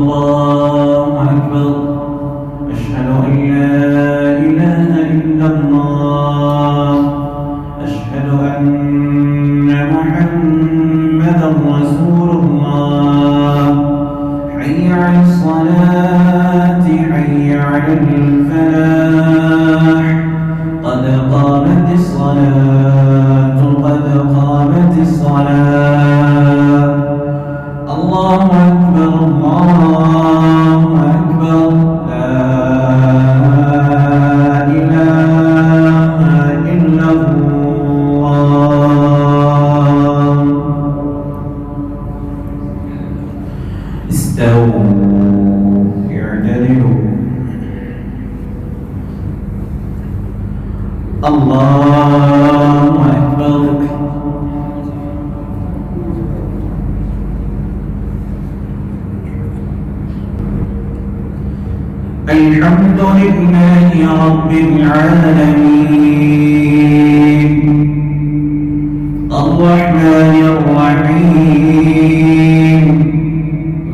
الله أكبر أشهد أن لا إله إلا الله أشهد أن محمدا رسول الله حي على الصلاة حي على الفلاح قد قامت الصلاة قد قامت الصلاة الله أكبر الله أكبر لا إله إلا الله استووا اعتدلوا الله أكبر الحمد لله رب العالمين الرحمن الرحيم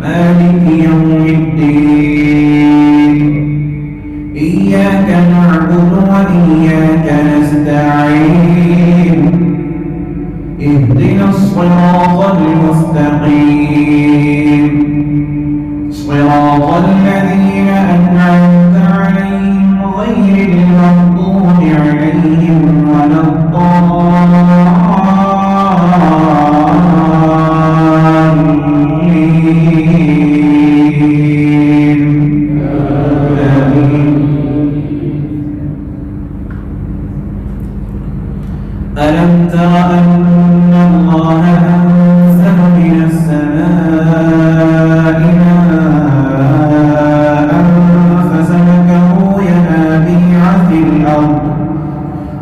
مالك يوم الدين إياك نعبد وإياك نستعين اهدنا الصراط المستقيم صراط الذين أنعمت عليهم غير المغضوب عليهم ولا الضالين آمين ألم تر أن الله أنزل من السماء ماء فسلكه ينابيع في الأرض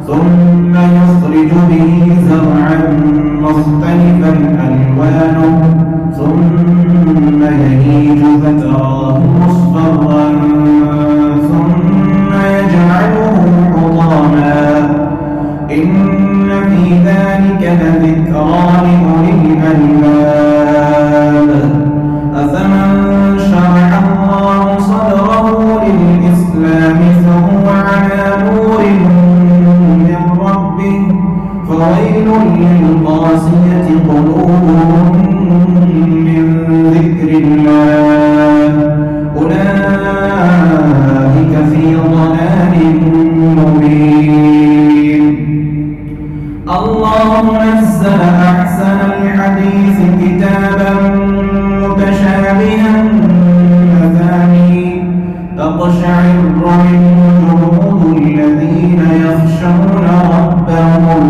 ثم يخرج به زرعا مختلفا ألوانه ثم يهيج فتراه مصفرا ثم يجعله حطاما إن في ذلك لذكرى لأولي الألباب أفمن شرح الله صدره للإسلام فهو على نور من ربه فويل للقاسية قلوبهم من ذكر الله أولئك في ضلال مبين الله نزل أحسن الحديث كتابا متشابها مثاني تقشعر منه جلود الذين يخشون ربهم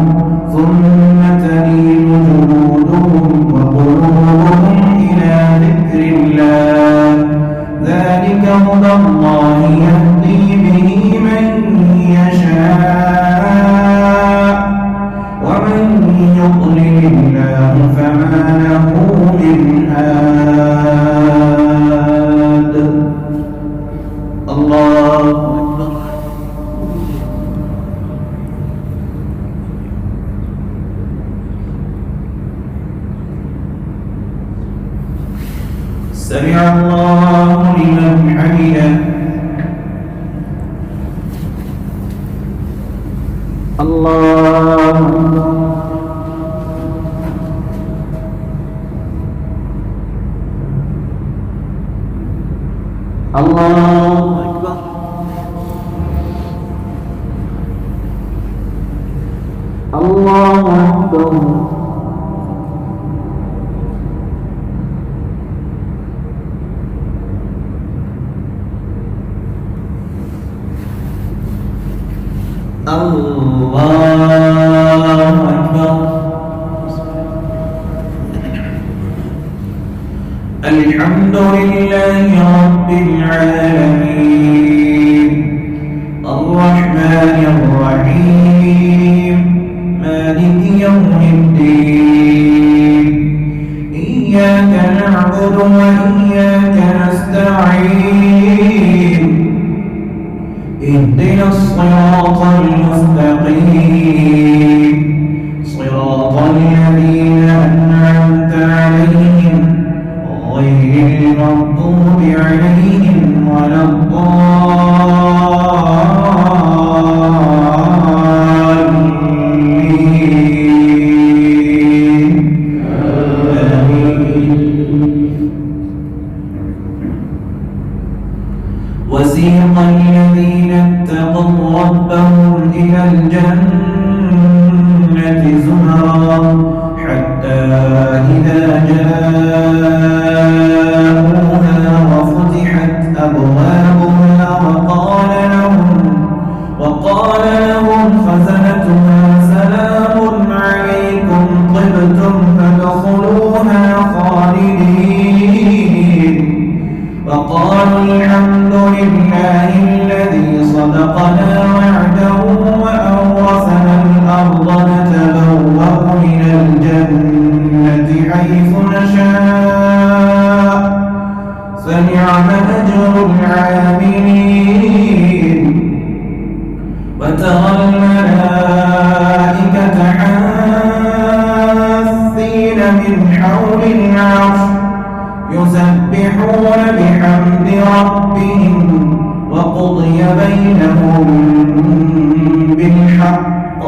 ثم تلين جلودهم وقلوبهم إلى ذكر الله ذلك هدى الله يهدي به من يشاء ومن يضلل الله فما له من هاد الله أكبر سمع الله لمن حمده الله الله أكبر الله أكبر الله أكبر الحمد لله رب العالمين الرحمن الرحيم مالك يوم الدين إياك نعبد وإياك نستعين اهدنا الصراط المستقيم صراط الذين أنعمت عليهم غير المغضوب عليهم ولا الضالين آمين. وسيق الذين اتقوا ربهم إلى الجنة زمرا حتى إذا جاءوها وفتحت أبوابها وقال لهم خزنتها سلام عليكم طبتم فادخلوها خالدين وقالوا الحمد لله الذي صدقنا وعده وأورثنا الأرض نتبوأ من الجنة حيث نشاء فنعم أجر العاملين. وترى الملائكة حافين من حول العرش يسبحون بحمد ربهم وقضي بينهم بالحق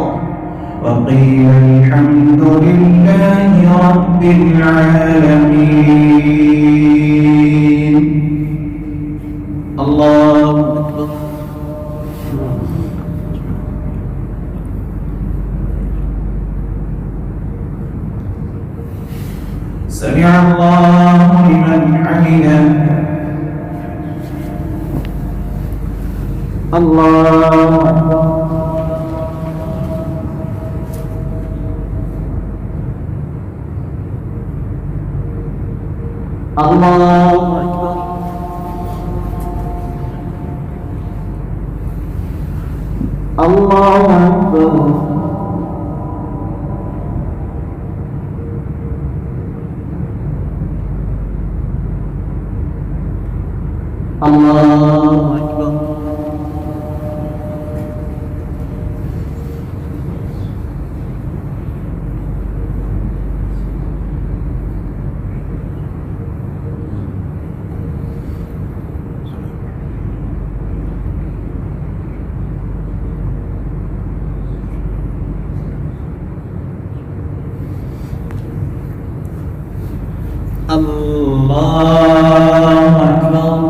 وقيل الحمد لله رب العالمين. الله أكبر. سمع الله لمن حمده. الله أكبر. الله أكبر. الله أكبر. الله أكبر. الله أكبر.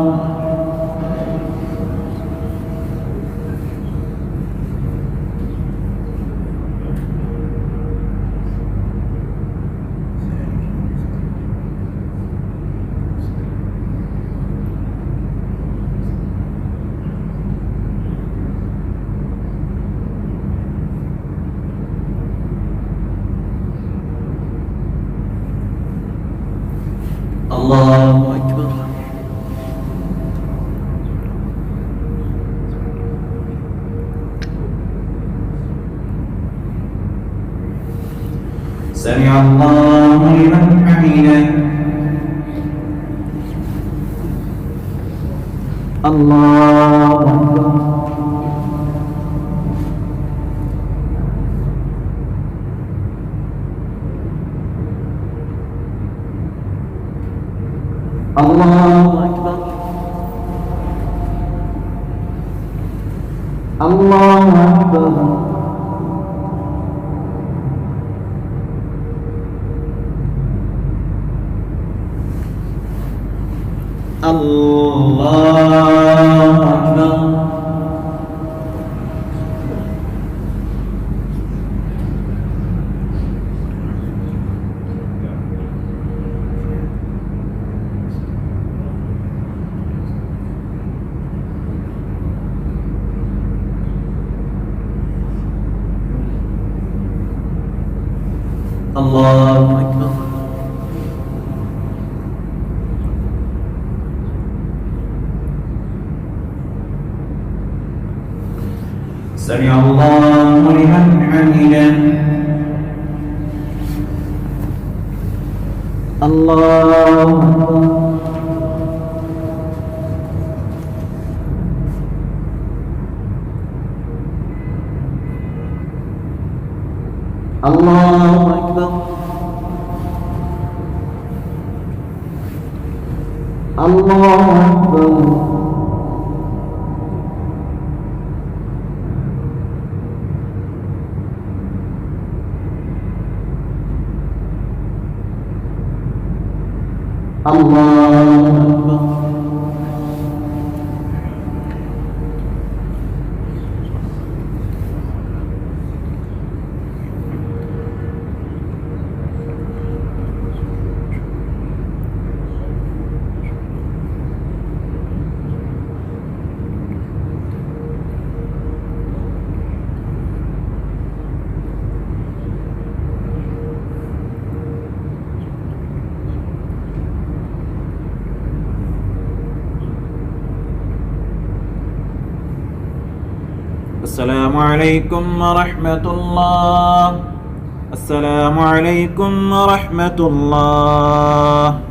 الله أكبر. سمع الله لمن حمده. الله أكبر. الله أكبر. الله أكبر. الله أكبر. الله أكبر. سمع الله لمن حمده. الله أكبر. الله أكبر. الله أكبر. الله أكبر. السلام عليكم ورحمة الله. السلام عليكم ورحمة الله.